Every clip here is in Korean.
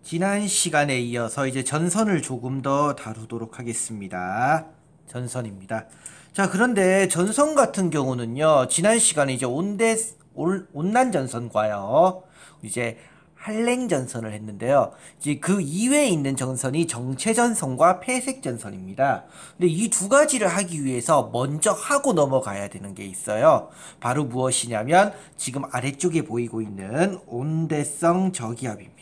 지난 시간에 이어서 이제 전선을 조금 더 다루도록 하겠습니다. 전선입니다. 자, 그런데 전선 같은 경우는요, 지난 시간에 이제 온난 전선과요, 이제 한랭 전선을 했는데요. 이제 그 이외에 있는 전선이 정체 전선과 폐색 전선입니다. 근데 이 두 가지를 하기 위해서 먼저 하고 넘어가야 되는 게 있어요. 바로 무엇이냐면 지금 아래쪽에 보이고 있는 온대성 저기압입니다.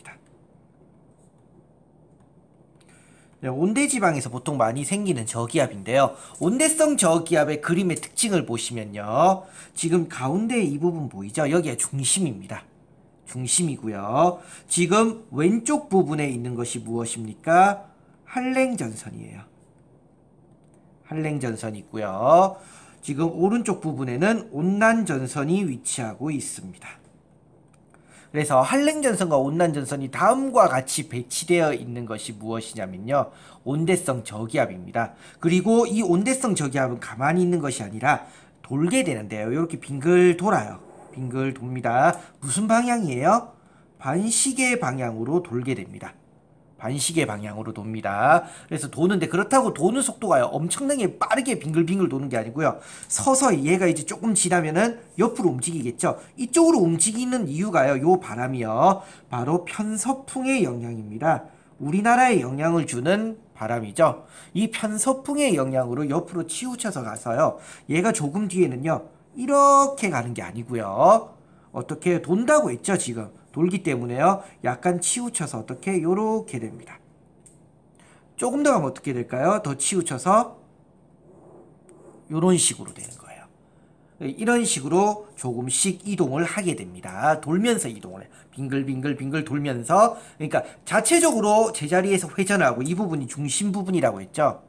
네, 온대지방에서 보통 많이 생기는 저기압인데요. 온대성 저기압의 그림의 특징을 보시면요. 지금 가운데 이 부분 보이죠? 여기가 중심입니다. 중심이고요. 지금 왼쪽 부분에 있는 것이 무엇입니까? 한랭전선이에요. 한랭전선이 있고요. 지금 오른쪽 부분에는 온난전선이 위치하고 있습니다. 그래서 한랭전선과 온난전선이 다음과 같이 배치되어 있는 것이 무엇이냐면요, 온대성 저기압입니다. 그리고 이 온대성 저기압은 가만히 있는 것이 아니라 돌게 되는데요. 이렇게 빙글 돌아요. 빙글 돕니다. 무슨 방향이에요? 반시계 방향으로 돌게 됩니다. 반시계 방향으로 돕니다. 그래서 도는데, 그렇다고 도는 속도가 엄청나게 빠르게 빙글빙글 도는 게 아니고요. 서서히 얘가 이제 조금 지나면은 옆으로 움직이겠죠. 이쪽으로 움직이는 이유가요, 요 바람이요, 바로 편서풍의 영향입니다. 우리나라에 영향을 주는 바람이죠. 이 편서풍의 영향으로 옆으로 치우쳐서 가서요, 얘가 조금 뒤에는요, 이렇게 가는 게 아니고요. 어떻게 돈다고 했죠, 지금. 돌기 때문에요, 약간 치우쳐서 어떻게 요렇게 됩니다. 조금 더 가면 어떻게 될까요? 더 치우쳐서 요런 식으로 되는 거예요. 이런 식으로 조금씩 이동을 하게 됩니다. 돌면서 이동을 해요. 빙글빙글 돌면서. 그러니까 자체적으로 제자리에서 회전하고, 이 부분이 중심 부분이라고 했죠.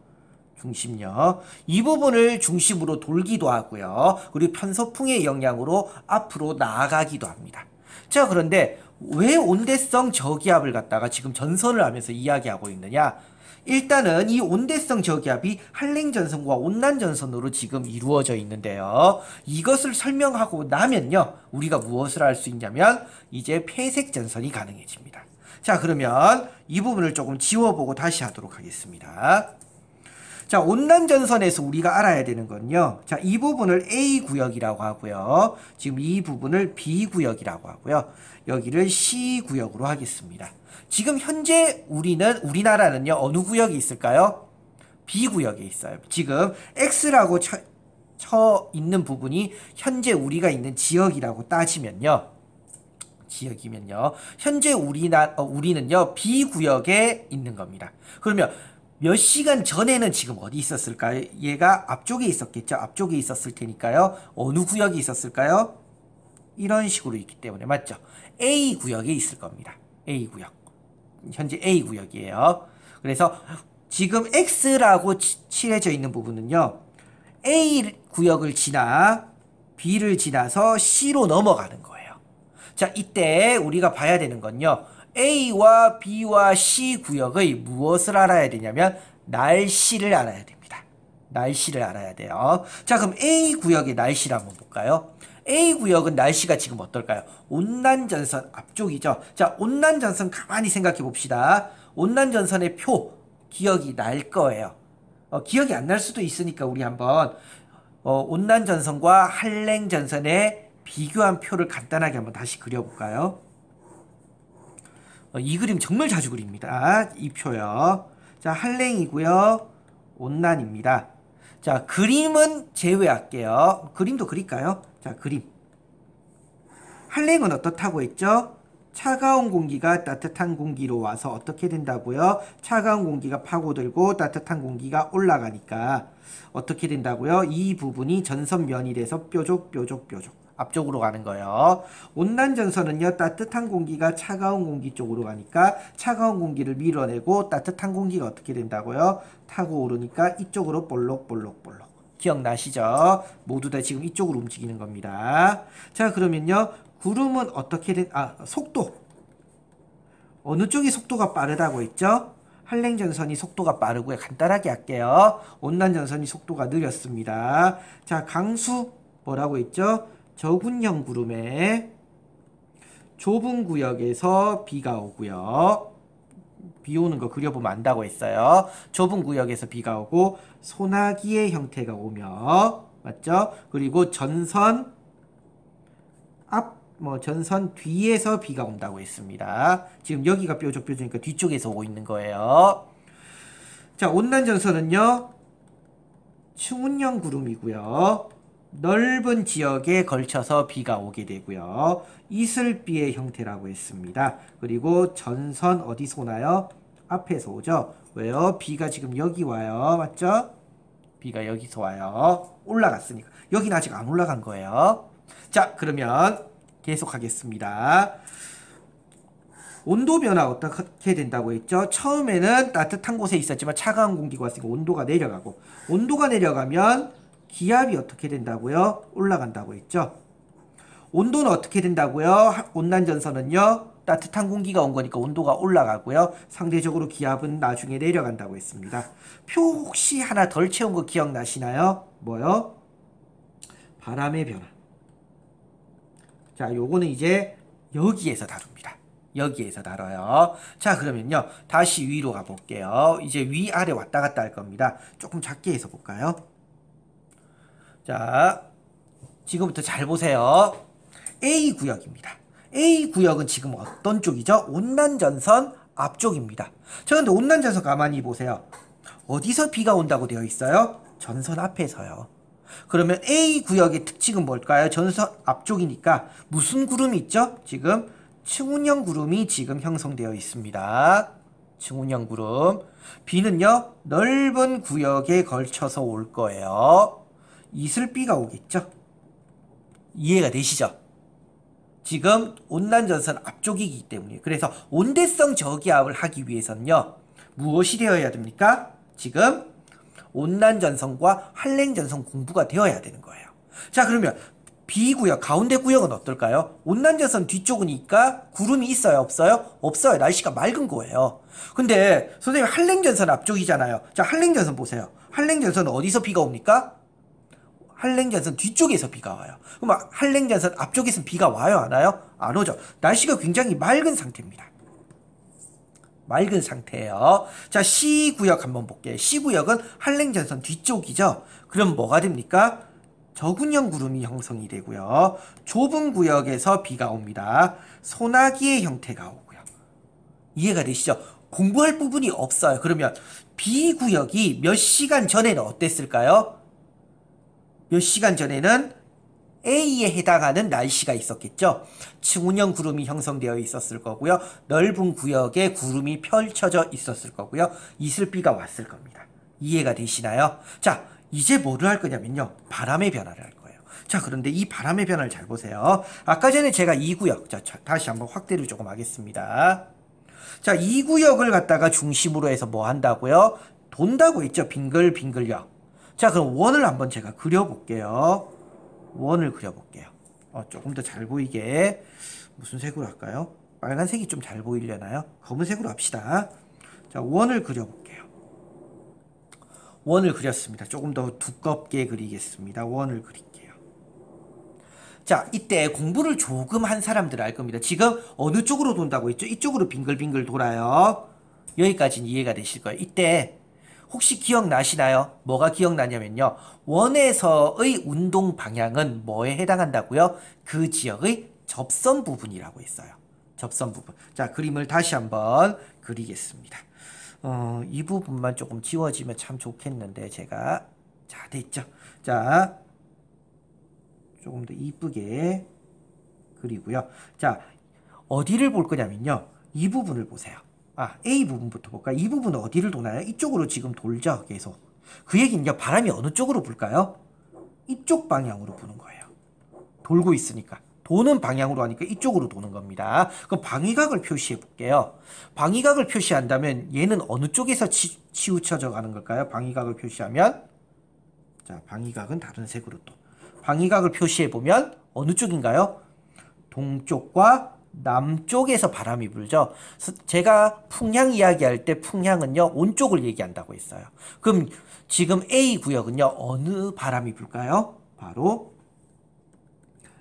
중심요. 이 부분을 중심으로 돌기도 하고요. 그리고 편서풍의 영향으로 앞으로 나아가기도 합니다. 자, 그런데 왜 온대성 저기압을 갖다가 지금 전선을 하면서 이야기하고 있느냐? 일단은 이 온대성 저기압이 한랭전선과 온난전선으로 지금 이루어져 있는데요. 이것을 설명하고 나면요, 우리가 무엇을 할 수 있냐면 이제 폐색전선이 가능해집니다. 자, 그러면 이 부분을 조금 지워보고 다시 하도록 하겠습니다. 자, 온난전선에서 우리가 알아야 되는 건요, 자, 이 부분을 A구역이라고 하고요, 지금 이 부분을 B구역이라고 하고요, 여기를 C구역으로 하겠습니다. 지금 현재 우리나라는요, 어느 구역이 있을까요? B구역에 있어요. 지금 X라고 쳐 있는 부분이 현재 우리가 있는 지역이라고 따지면요, 지역이면요, 현재 우리는요, B구역에 있는 겁니다. 그러면 몇 시간 전에는 지금 어디 있었을까요? 얘가 앞쪽에 있었겠죠. 앞쪽에 있었을 테니까요, 어느 구역이 있었을까요? 이런 식으로 있기 때문에, 맞죠? A구역에 있을 겁니다. A구역. 현재 A구역이에요. 그래서 지금 X라고 칠해져 있는 부분은요, A구역을 지나 B를 지나서 C로 넘어가는 거예요. 자, 이때 우리가 봐야 되는 건요, A와 B와 C 구역의 무엇을 알아야 되냐면 날씨를 알아야 됩니다. 날씨를 알아야 돼요. 자, 그럼 A 구역의 날씨를 한번 볼까요? A 구역은 날씨가 지금 어떨까요? 온난전선 앞쪽이죠. 자, 온난전선 가만히 생각해 봅시다. 온난전선의 표 기억이 날 거예요. 기억이 안 날 수도 있으니까 우리 한번 온난전선과 한랭전선의 비교한 표를 간단하게 한번 다시 그려볼까요? 이 그림 정말 자주 그립니다. 이 표요. 자, 한랭이고요, 온난입니다. 자, 그림은 제외할게요. 그림도 그릴까요? 자, 그림. 한랭은 어떻다고 했죠? 차가운 공기가 따뜻한 공기로 와서 어떻게 된다고요? 차가운 공기가 파고들고 따뜻한 공기가 올라가니까 어떻게 된다고요? 이 부분이 전선면이 돼서 뾰족 앞쪽으로 가는 거예요. 온난전선은요, 따뜻한 공기가 차가운 공기 쪽으로 가니까 차가운 공기를 밀어내고 따뜻한 공기가 어떻게 된다고요? 타고 오르니까 이쪽으로 볼록. 기억나시죠? 모두 다 지금 이쪽으로 움직이는 겁니다. 자, 그러면요, 구름은 어떻게 속도. 어느 쪽이 속도가 빠르다고 했죠? 한랭전선이 속도가 빠르고요. 간단하게 할게요. 온난전선이 속도가 느렸습니다. 자, 강수 뭐라고 했죠? 저군형 구름에 좁은 구역에서 비가 오고요. 비 오는 거 그려보면 안다고 했어요. 좁은 구역에서 비가 오고 소나기의 형태가 오며 맞죠? 그리고 전선 전선 뒤에서 비가 온다고 했습니다. 지금 여기가 뾰족뾰족이니까 뒤쪽에서 오고 있는 거예요. 자, 온난전선은요. 충운형 구름이고요. 넓은 지역에 걸쳐서 비가 오게 되고요. 이슬비의 형태라고 했습니다. 그리고 전선 어디서 오나요? 앞에서 오죠. 왜요? 비가 지금 여기 와요. 맞죠? 비가 여기서 와요. 올라갔으니까. 여기는 아직 안 올라간 거예요. 자, 그러면 계속하겠습니다. 온도 변화 어떻게 된다고 했죠? 처음에는 따뜻한 곳에 있었지만 차가운 공기가 왔으니까 온도가 내려가고, 온도가 내려가면 기압이 어떻게 된다고요? 올라간다고 했죠. 온도는 어떻게 된다고요? 온난전선은요, 따뜻한 공기가 온 거니까 온도가 올라가고요. 상대적으로 기압은 나중에 내려간다고 했습니다. 표 혹시 하나 덜 채운 거 기억나시나요? 뭐요? 바람의 변화. 자, 요거는 이제 여기에서 다룹니다. 여기에서 다뤄요. 자, 그러면요. 다시 위로 가볼게요. 이제 위아래 왔다 갔다 할 겁니다. 조금 작게 해서 볼까요? 자, 지금부터 잘 보세요. A구역입니다. A구역은 지금 어떤 쪽이죠? 온난전선 앞쪽입니다. 자, 근데 온난전선 가만히 보세요. 어디서 비가 온다고 되어 있어요? 전선 앞에서요. 그러면 A구역의 특징은 뭘까요? 전선 앞쪽이니까 무슨 구름이 있죠? 지금 충운형 구름이 지금 형성되어 있습니다. 충운형 구름. 비는요, 넓은 구역에 걸쳐서 올 거예요. 이슬비가 오겠죠? 이해가 되시죠? 지금 온난전선 앞쪽이기 때문에. 그래서 온대성 저기압을 하기 위해서는요, 무엇이 되어야 됩니까? 지금 온난전선과 한랭전선 공부가 되어야 되는 거예요. 자, 그러면 B구역, 가운데 구역은 어떨까요? 온난전선 뒤쪽이니까 구름이 있어요? 없어요? 없어요. 날씨가 맑은 거예요. 근데 선생님 한랭전선 앞쪽이잖아요. 자, 한랭전선 보세요. 한랭전선은 어디서 비가 옵니까? 한랭전선 뒤쪽에서 비가 와요. 그럼 한랭전선 앞쪽에서는 비가 와요? 안 와요? 안 오죠. 날씨가 굉장히 맑은 상태입니다. 맑은 상태예요. 자, C구역 한번 볼게요. C구역은 한랭전선 뒤쪽이죠. 그럼 뭐가 됩니까? 저군형 구름이 형성이 되고요. 좁은 구역에서 비가 옵니다. 소나기의 형태가 오고요. 이해가 되시죠? 공부할 부분이 없어요. 그러면 B구역이 몇 시간 전에는 어땠을까요? 몇 시간 전에는 A에 해당하는 날씨가 있었겠죠. 충운형 구름이 형성되어 있었을 거고요. 넓은 구역에 구름이 펼쳐져 있었을 거고요. 이슬비가 왔을 겁니다. 이해가 되시나요? 자, 이제 뭐를 할 거냐면요. 바람의 변화를 할 거예요. 자, 그런데 이 바람의 변화를 잘 보세요. 아까 전에 제가 2구역, 자, 다시 한번 확대를 조금 하겠습니다. 자, 2구역을 갖다가 중심으로 해서 뭐 한다고요? 돈다고 했죠. 빙글빙글요. 자, 그럼 원을 한번 제가 그려볼게요. 원을 그려볼게요. 조금 더 잘 보이게 무슨 색으로 할까요? 빨간색이 좀 잘 보이려나요? 검은색으로 합시다. 자, 원을 그려볼게요. 원을 그렸습니다. 조금 더 두껍게 그리겠습니다. 원을 그릴게요. 자, 이때 공부를 조금 한 사람들은 알 겁니다. 지금 어느 쪽으로 돈다고 했죠? 이쪽으로 빙글빙글 돌아요. 여기까지는 이해가 되실 거예요. 이때 혹시 기억나시나요? 뭐가 기억나냐면요. 원에서의 운동 방향은 뭐에 해당한다고요? 그 지역의 접선 부분이라고 했어요. 접선 부분. 자, 그림을 다시 한번 그리겠습니다. 이 부분만 조금 지워지면 참 좋겠는데 제가 자, 됐죠? 자, 조금 더 이쁘게 그리고요. 자, 어디를 볼 거냐면요. 이 부분을 보세요. A 부분부터 볼까요? 이 부분은 어디를 도나요? 이쪽으로 지금 돌죠, 계속. 그 얘기는요, 바람이 어느 쪽으로 불까요? 이쪽 방향으로 부는 거예요. 돌고 있으니까. 도는 방향으로 하니까 이쪽으로 도는 겁니다. 그럼 방위각을 표시해 볼게요. 방위각을 표시한다면 얘는 어느 쪽에서 치우쳐져 가는 걸까요? 방위각을 표시하면, 자, 방위각은 다른 색으로 또. 방위각을 표시해 보면 어느 쪽인가요? 동쪽과 남쪽에서 바람이 불죠. 제가 풍향 이야기할 때 풍향은요, 온쪽을 얘기한다고 했어요. 그럼 지금 A 구역은요, 어느 바람이 불까요? 바로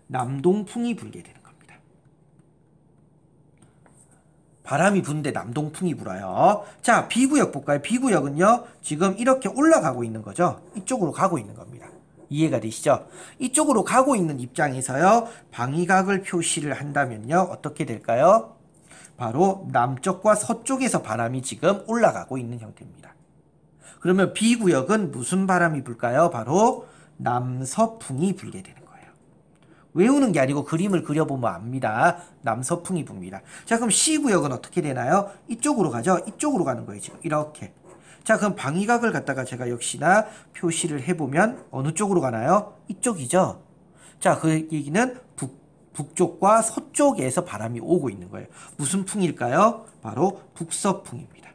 남동풍이 불게 되는 겁니다. 바람이 부는데 남동풍이 불어요. 자, B구역 볼까요? B구역은요, 지금 이렇게 올라가고 있는 거죠. 이쪽으로 가고 있는 겁니다. 이해가 되시죠? 이쪽으로 가고 있는 입장에서요, 방위각을 표시를 한다면요, 어떻게 될까요? 바로 남쪽과 서쪽에서 바람이 지금 올라가고 있는 형태입니다. 그러면 B구역은 무슨 바람이 불까요? 바로 남서풍이 불게 되는 거예요. 외우는 게 아니고 그림을 그려보면 압니다. 남서풍이 붑니다. 자, 그럼 C구역은 어떻게 되나요? 이쪽으로 가죠? 이쪽으로 가는 거예요, 지금. 이렇게. 자, 그럼 방위각을 갖다가 제가 역시나 표시를 해보면 어느 쪽으로 가나요? 이쪽이죠? 자, 그 얘기는 북쪽과 서쪽에서 바람이 오고 있는 거예요. 무슨 풍일까요? 바로 북서풍입니다.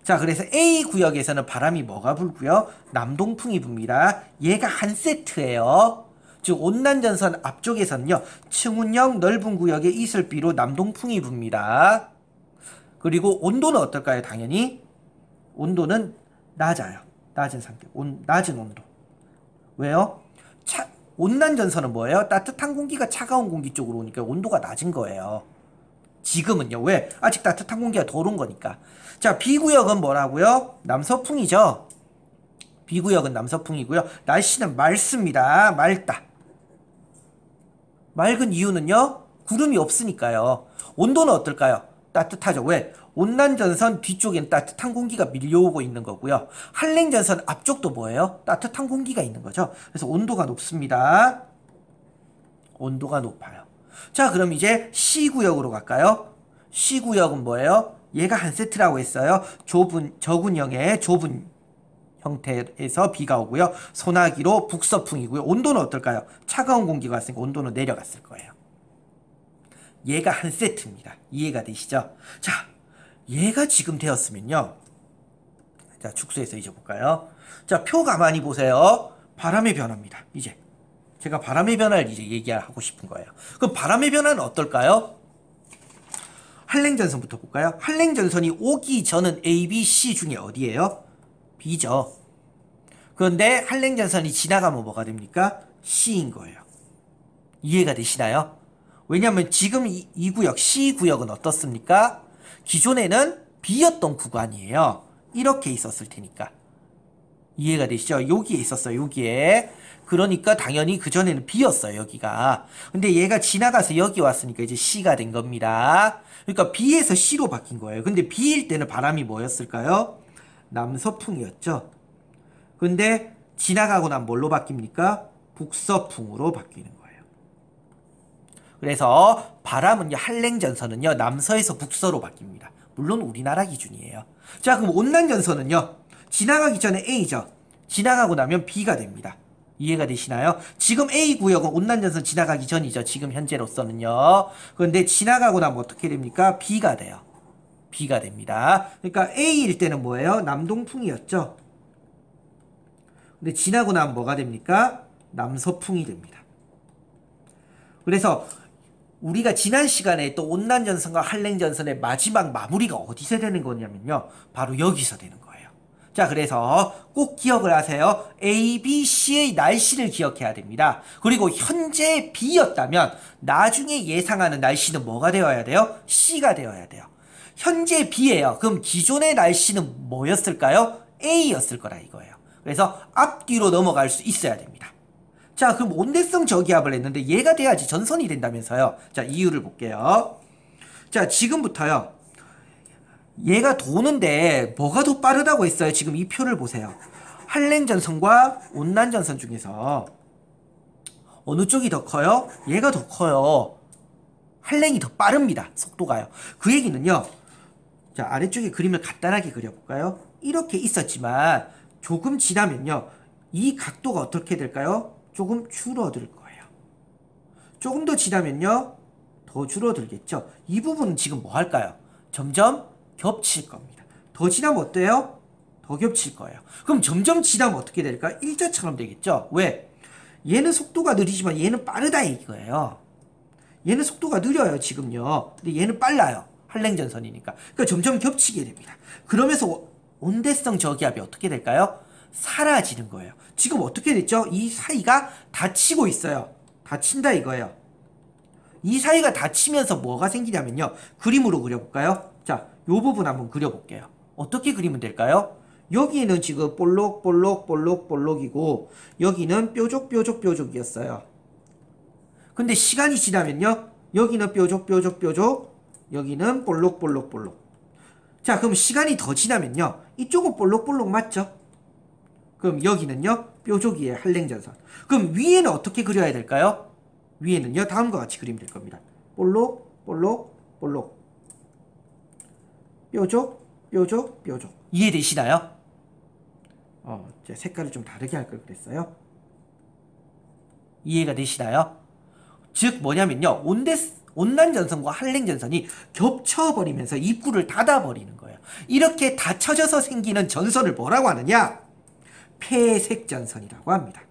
자, 그래서 A구역에서는 바람이 뭐가 불고요? 남동풍이 붑니다. 얘가 한 세트예요. 즉 온난전선 앞쪽에서는요, 층운형 넓은 구역의 이슬비로 남동풍이 붑니다. 그리고 온도는 어떨까요? 당연히 온도는 낮아요. 낮은 상태, 낮은 온도. 왜요? 온난전선은 뭐예요? 따뜻한 공기가 차가운 공기 쪽으로 오니까 온도가 낮은 거예요. 지금은요. 왜? 아직 따뜻한 공기가 덜 온 거니까. 자, B구역은 뭐라고요? 남서풍이죠. B구역은 남서풍이고요. 날씨는 맑습니다. 맑다. 맑은 이유는요, 구름이 없으니까요. 온도는 어떨까요? 따뜻하죠. 왜? 온난전선 뒤쪽에는 따뜻한 공기가 밀려오고 있는 거고요. 한랭전선 앞쪽도 뭐예요? 따뜻한 공기가 있는 거죠. 그래서 온도가 높습니다. 온도가 높아요. 자, 그럼 이제 C구역으로 갈까요? C구역은 뭐예요? 얘가 한 세트라고 했어요. 저군형의 좁은 형태에서 비가 오고요. 소나기로 북서풍이고요. 온도는 어떨까요? 차가운 공기가 왔으니까 온도는 내려갔을 거예요. 얘가 한 세트입니다. 이해가 되시죠? 자, 얘가 지금 되었으면요. 자, 축소해서 이제 볼까요? 자, 표 가만히 보세요. 바람의 변화입니다. 이제 제가 바람의 변화를 이제 얘기하고 싶은 거예요. 그럼 바람의 변화는 어떨까요? 한랭전선부터 볼까요? 한랭전선이 오기 전은 A, B, C 중에 어디예요? B죠. 그런데 한랭전선이 지나가면 뭐가 됩니까? C인 거예요. 이해가 되시나요? 왜냐하면 지금 이 구역, C구역은 어떻습니까? 기존에는 B였던 구간이에요. 이렇게 있었을 테니까. 이해가 되시죠? 여기에 있었어요. 여기에. 그러니까 당연히 그전에는 B였어요. 여기가. 근데 얘가 지나가서 여기 왔으니까 이제 C가 된 겁니다. 그러니까 B에서 C로 바뀐 거예요. 근데 B일 때는 바람이 뭐였을까요? 남서풍이었죠. 근데 지나가고 난 뭘로 바뀝니까? 북서풍으로 바뀌는 거예요. 그래서 바람은요, 한랭전선은요, 남서에서 북서로 바뀝니다. 물론 우리나라 기준이에요. 자, 그럼 온난전선은요, 지나가기 전에 A죠. 지나가고 나면 B가 됩니다. 이해가 되시나요? 지금 A구역은 온난전선 지나가기 전이죠. 지금 현재로서는요. 그런데 지나가고 나면 어떻게 됩니까? B가 돼요. B가 됩니다. 그러니까 A일 때는 뭐예요? 남동풍이었죠. 근데 지나고 나면 뭐가 됩니까? 남서풍이 됩니다. 그래서 우리가 지난 시간에 또 온난전선과 한랭전선의 마지막 마무리가 어디서 되는 거냐면요, 바로 여기서 되는 거예요. 자, 그래서 꼭 기억을 하세요. A, B, C의 날씨를 기억해야 됩니다. 그리고 현재 B였다면 나중에 예상하는 날씨는 뭐가 되어야 돼요? C가 되어야 돼요. 현재 B예요. 그럼 기존의 날씨는 뭐였을까요? A였을 거라 이거예요. 그래서 앞뒤로 넘어갈 수 있어야 됩니다. 자, 그럼 온대성 저기압을 했는데 얘가 돼야지 전선이 된다면서요. 자, 이유를 볼게요. 자, 지금부터요, 얘가 도는데 뭐가 더 빠르다고 했어요? 지금 이 표를 보세요. 한랭전선과 온난전선 중에서 어느 쪽이 더 커요? 얘가 더 커요. 한랭이 더 빠릅니다. 속도가요. 그 얘기는요, 자, 아래쪽에 그림을 간단하게 그려볼까요? 이렇게 있었지만 조금 지나면요, 이 각도가 어떻게 될까요? 조금 줄어들 거예요. 조금 더 지나면요, 더 줄어들겠죠. 이 부분은 지금 뭐 할까요? 점점 겹칠 겁니다. 더 지나면 어때요? 더 겹칠 거예요. 그럼 점점 지나면 어떻게 될까? 일자처럼 되겠죠. 왜? 얘는 속도가 느리지만 얘는 빠르다 이거예요. 얘는 속도가 느려요 지금요. 근데 얘는 빨라요. 한랭전선이니까. 그러니까 점점 겹치게 됩니다. 그러면서 온대성 저기압이 어떻게 될까요? 사라지는 거예요. 지금 어떻게 됐죠? 이 사이가 닫히고 있어요. 닫힌다 이거예요. 이 사이가 닫히면서 뭐가 생기냐면요. 그림으로 그려볼까요? 자, 요 부분 한번 그려볼게요. 어떻게 그리면 될까요? 여기는 지금 볼록볼록볼록볼록이고 여기는 뾰족뾰족뾰족이었어요. 근데 시간이 지나면요. 여기는 뾰족뾰족뾰족, 여기는 볼록볼록볼록. 자, 그럼 시간이 더 지나면요. 이쪽은 볼록볼록 맞죠? 그럼 여기는요. 뾰족이에요. 한랭전선. 그럼 위에는 어떻게 그려야 될까요? 위에는요. 다음과 같이 그리면 될 겁니다. 볼록, 볼록, 볼록. 뾰족, 뾰족, 뾰족. 이해되시나요? 제가 색깔을 좀 다르게 할 걸 그랬어요. 이해가 되시나요? 즉 뭐냐면요. 온난전선과 한랭전선이 겹쳐버리면서 입구를 닫아버리는 거예요. 이렇게 닫혀져서 생기는 전선을 뭐라고 하느냐? 폐색전선이라고 합니다.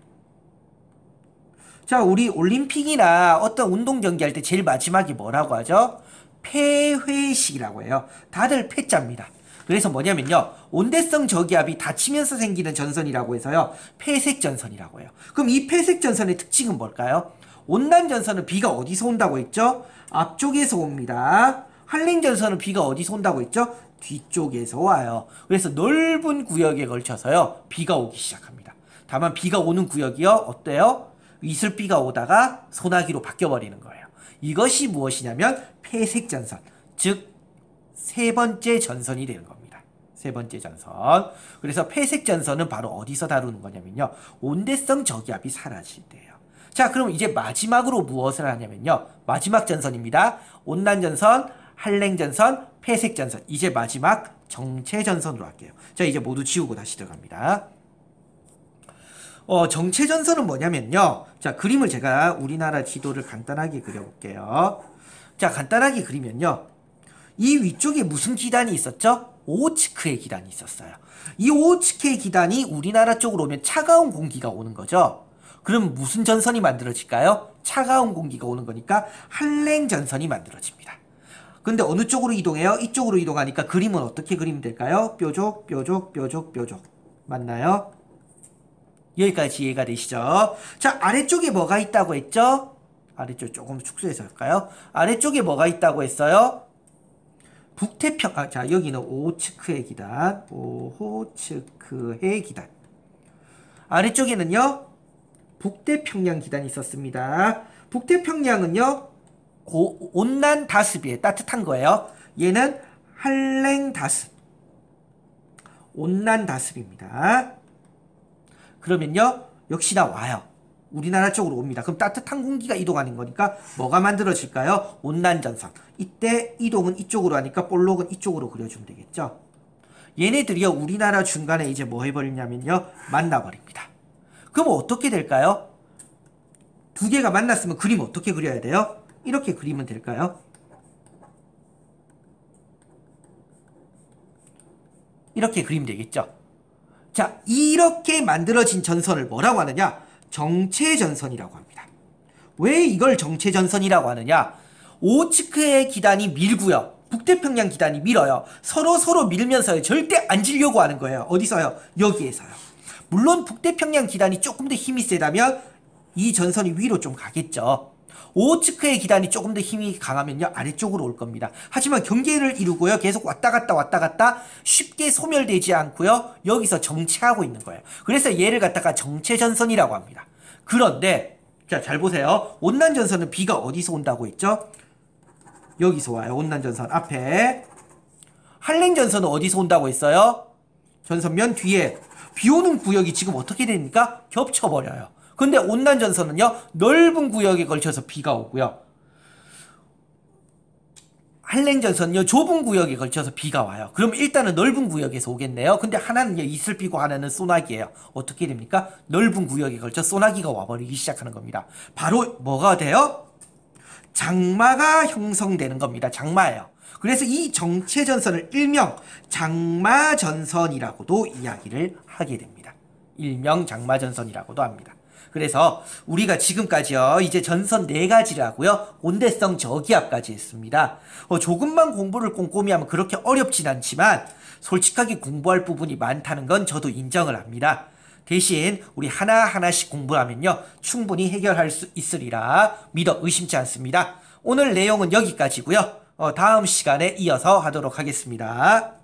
자, 우리 올림픽이나 어떤 운동 경기할 때 제일 마지막에 뭐라고 하죠? 폐회식이라고 해요. 다들 폐자입니다. 그래서 뭐냐면요. 온대성 저기압이 닫히면서 생기는 전선이라고 해서요. 폐색전선이라고 해요. 그럼 이 폐색전선의 특징은 뭘까요? 온난전선은 비가 어디서 온다고 했죠? 앞쪽에서 옵니다. 한랭전선은 비가 어디서 온다고 했죠? 뒤쪽에서 와요. 그래서 넓은 구역에 걸쳐서요. 비가 오기 시작합니다. 다만 비가 오는 구역이요. 어때요? 이슬비가 오다가 소나기로 바뀌어버리는 거예요. 이것이 무엇이냐면 폐색전선. 즉 세 번째 전선이 되는 겁니다. 세 번째 전선. 그래서 폐색전선은 바로 어디서 다루는 거냐면요. 온대성 저기압이 사라질 때예요. 자, 그럼 이제 마지막으로 무엇을 하냐면요. 마지막 전선입니다. 온난전선, 한랭전선, 폐색전선. 이제 마지막 정체전선으로 할게요. 자, 이제 모두 지우고 다시 들어갑니다. 정체전선은 뭐냐면요. 자, 그림을 제가 우리나라 지도를 간단하게 그려볼게요. 자, 간단하게 그리면요. 이 위쪽에 무슨 기단이 있었죠? 오호츠크의 기단이 있었어요. 이 오호츠크의 기단이 우리나라 쪽으로 오면 차가운 공기가 오는 거죠. 그럼 무슨 전선이 만들어질까요? 차가운 공기가 오는 거니까 한랭전선이 만들어집니다. 근데 어느 쪽으로 이동해요? 이쪽으로 이동하니까 그림은 어떻게 그리면 될까요? 뾰족, 뾰족, 뾰족, 뾰족. 맞나요? 여기까지 이해가 되시죠? 자, 아래쪽에 뭐가 있다고 했죠? 아래쪽 조금 축소해서 할까요? 아래쪽에 뭐가 있다고 했어요? 북태평, 자, 여기는 오호츠크의 기단, 오호츠크의 기단. 아래쪽에는요, 북태평양 기단이 있었습니다. 북태평양은요, 온난 다습이에요. 따뜻한 거예요. 얘는 한랭 다습. 온난 다습입니다. 그러면요, 역시나 와요. 우리나라 쪽으로 옵니다. 그럼 따뜻한 공기가 이동하는 거니까 뭐가 만들어질까요? 온난전선. 이때 이동은 이쪽으로 하니까 볼록은 이쪽으로 그려주면 되겠죠. 얘네들이요, 우리나라 중간에 이제 뭐 해버리냐면요, 만나버립니다. 그럼 어떻게 될까요? 두 개가 만났으면 그림 어떻게 그려야 돼요? 이렇게 그리면 될까요? 이렇게 그리면 되겠죠. 자, 이렇게 만들어진 전선을 뭐라고 하느냐? 정체전선이라고 합니다. 왜 이걸 정체전선이라고 하느냐? 오호츠크의 기단이 밀고요. 북태평양 기단이 밀어요. 서로 밀면서요. 절대 안 지려고 하는 거예요. 어디서요? 여기에서요. 물론 북태평양 기단이 조금 더 힘이 세다면 이 전선이 위로 좀 가겠죠. 오호츠크의 기단이 조금 더 힘이 강하면요. 아래쪽으로 올 겁니다. 하지만 경계를 이루고요. 계속 왔다 갔다 쉽게 소멸되지 않고요. 여기서 정체하고 있는 거예요. 그래서 얘를 갖다가 정체전선이라고 합니다. 그런데 자, 잘 보세요. 온난전선은 비가 어디서 온다고 했죠? 여기서 와요. 온난전선 앞에. 한랭전선은 어디서 온다고 했어요? 전선면 뒤에. 비 오는 구역이 지금 어떻게 됩니까? 겹쳐버려요. 근데 온난전선은요, 넓은 구역에 걸쳐서 비가 오고요. 한랭전선은요, 좁은 구역에 걸쳐서 비가 와요. 그럼 일단은 넓은 구역에서 오겠네요. 근데 하나는 이슬비고 하나는 소나기예요. 어떻게 됩니까? 넓은 구역에 걸쳐 소나기가 와버리기 시작하는 겁니다. 바로 뭐가 돼요? 장마가 형성되는 겁니다. 장마예요. 그래서 이 정체전선을 일명 장마전선이라고도 이야기를 하게 됩니다. 일명 장마전선이라고도 합니다. 그래서 우리가 지금까지요, 이제 전선 4가지를 하고요, 온대성 저기압까지 했습니다. 조금만 공부를 꼼꼼히 하면 그렇게 어렵진 않지만 솔직하게 공부할 부분이 많다는 건 저도 인정을 합니다. 대신 우리 하나하나씩 공부하면요, 충분히 해결할 수 있으리라 믿어 의심치 않습니다. 오늘 내용은 여기까지고요. 다음 시간에 이어서 하도록 하겠습니다.